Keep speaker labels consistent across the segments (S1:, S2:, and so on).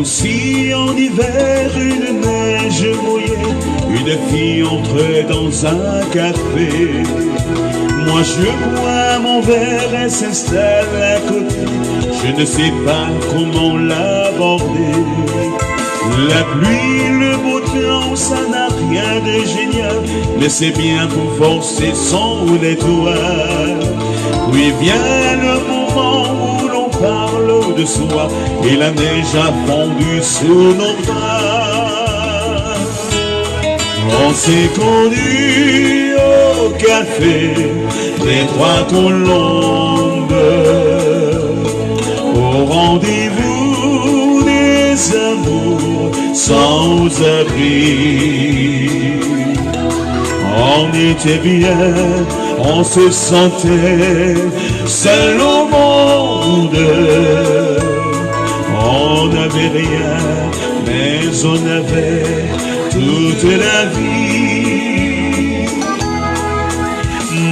S1: Si en hiver une neige mouillée, une fille entrait dans un café, moi je bois mon verre et s'installe à côté. Je ne sais pas comment l'aborder. La pluie, le beau temps, ça n'a rien de génial, mais c'est bien pour forcer son étoile. Oui, vient le moment où l'on parle de soi et la neige a fondu sous nos bras. On s'est connus au café des Trois Colombes, au rendez-vous des amours sans abri. On était bien, on se sentait seul au monde. On n'avait rien, mais on avait toute la vie.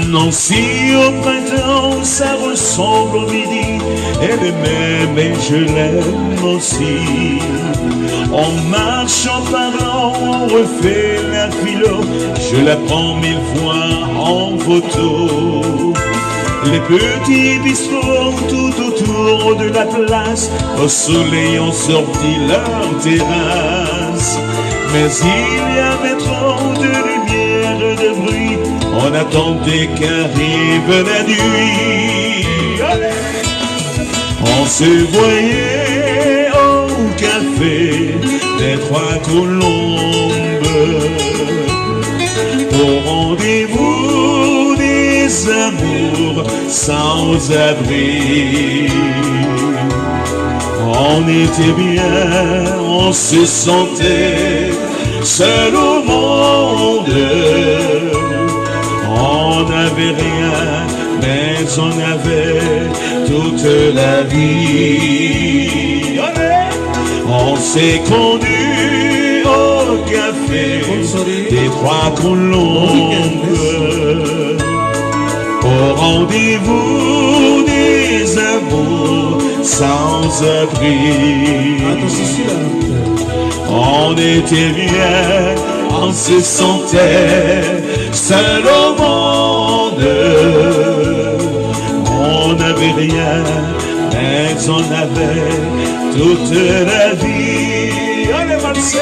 S1: Non, si au printemps ça ressemble au midi, elle m'aime et je l'aime aussi. On marche en parlant, on refait la philo, je la prends 1000 fois en photo. Les petits bistrots tout autour de la place, au soleil ont sorti leur terrasse. Mais il y avait trop de lumière et de bruit, on attendait qu'arrive la nuit. On se voyait au café des Trois Colombes, au rendez-vous des amours sans abri. On était bien, on se sentait seul au monde. On n'avait rien, mais on avait toute la vie. On s'est connus au café des Trois Colombes, au rendez-vous des amours sans abri. On était bien, on se sentait seul au monde. On n'avait rien, mais on avait toute la vie. Allez, valser.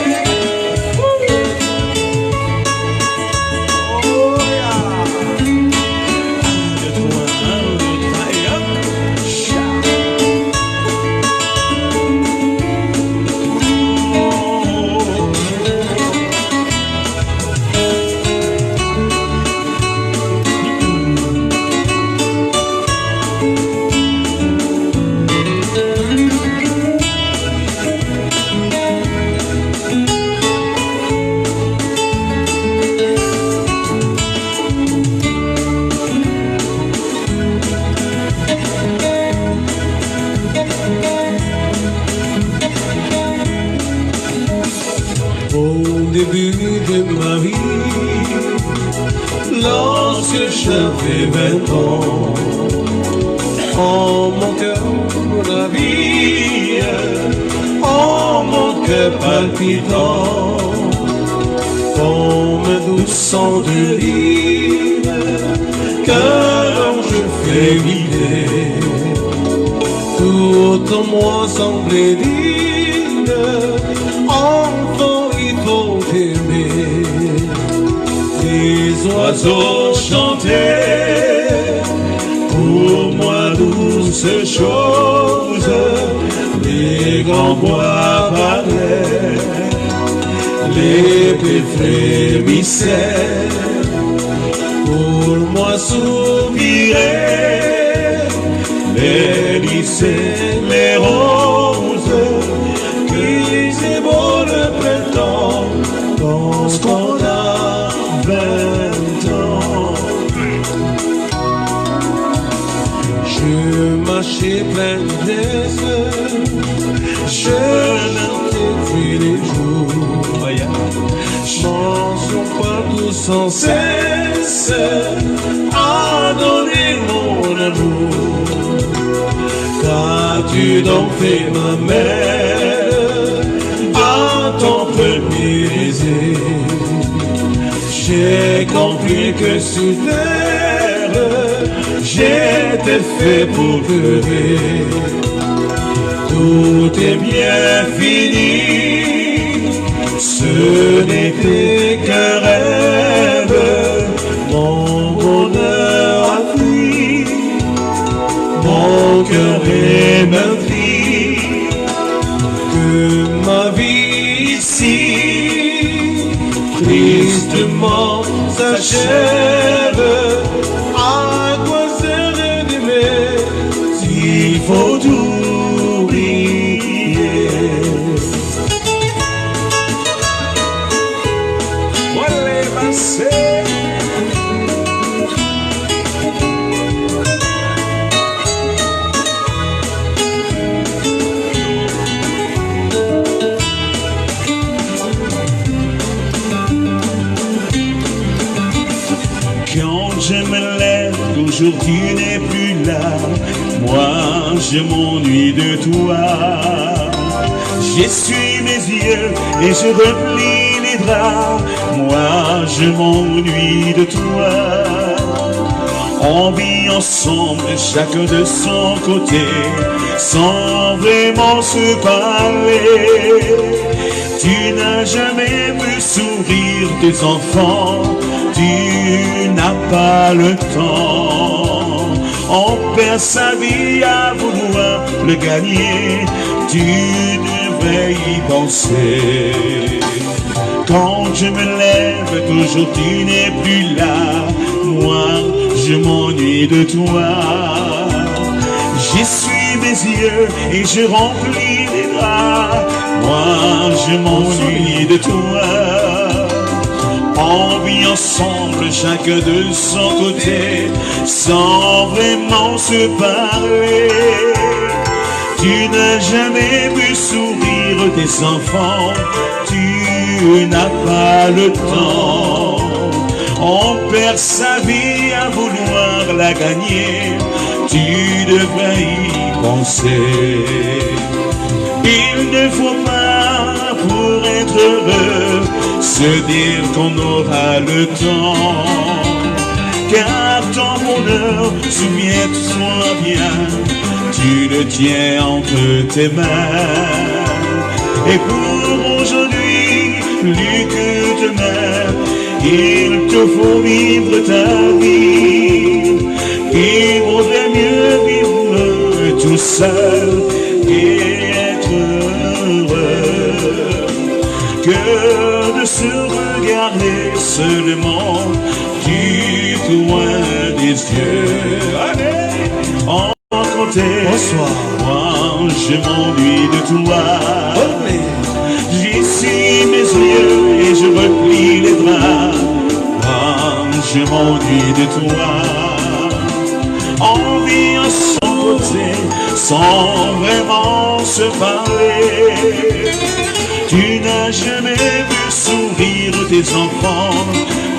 S2: Au début de ma vie, lorsque j'avais 20 ans, en mon cœur la vie, en mon cœur palpitant, comme un doux sang de lyre, qu'un ange fait vibrer, tout en moi semblait dire, enfant il faut aimer. Les oiseaux chantaient, pour moi douce chose, les grands bois parlaient, l'épée frémissait, pour moi soupiraient, les frémissaient les roses, qui c'est beau le printemps, lorsqu'on a 20 ans. Je marchais plein de laisse, je chantais tous les jours, chanson partout sans cesse, à donner mon amour. Qu'as-tu donc fait ma mère à ton premier baiser? J'ai compris que sous terre j'étais fait pour pleurer. Tout est bien fini, ce n'était qu'un rêve. Mon bonheur a fui, mon cœur est meurtri, que ma vie ici tristement s'achève. À quoi sert d'aimer s'il faut oublier?
S1: Olé, passé. Quand je me lève, toujours tu n'es plus là. Moi, je m'ennuie de toi. J'essuie mes yeux et je replie les draps. Moi, je m'ennuie de toi. On vit ensemble, chacun de son côté, sans vraiment se parler. Tu n'as jamais vu sourire tes enfants, tu n'as pas le temps. On perd sa vie à vouloir le gagner, tu devrais y penser. Quand je me lève, toujours tu n'es plus là. Moi, je m'ennuie de toi. J'essuie mes yeux et je remplis les draps. Moi, je m'ennuie de toi. On vit ensemble, chacun de son côté, sans vraiment se parler. Tu n'as jamais vu sourire tes enfants, tu n'as pas le temps. On perd sa vie à vouloir la gagner, tu devrais y penser. Il ne faut pas, pour être heureux, se dire qu'on aura le temps. Car ton bonheur, souviens-toi bien, tu le tiens entre tes mains. Et pour aujourd'hui, plus que demain, il te faut vivre ta vie. Il vaudrait mieux vivre tout seul et être heureux que de se regarder seulement du coin des yeux. Allez, en côté,
S2: bonsoir.
S1: Moi, je m'ennuie de toi.
S2: Olé.
S1: J'essuie mes yeux et je replie les draps. Moi, je m'ennuie de toi. On vit à son côté sans vraiment se parler. Tu n'as jamais vu sourire tes enfants,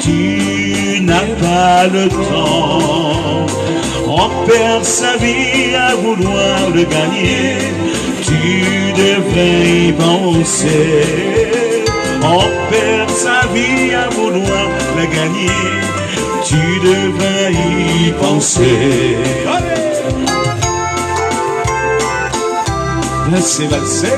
S1: tu n'as pas le temps. On perd sa vie à vouloir le gagner, tu devrais y penser. On perd sa vie à vouloir la gagner, tu devrais y penser. Allez! Laissez valser.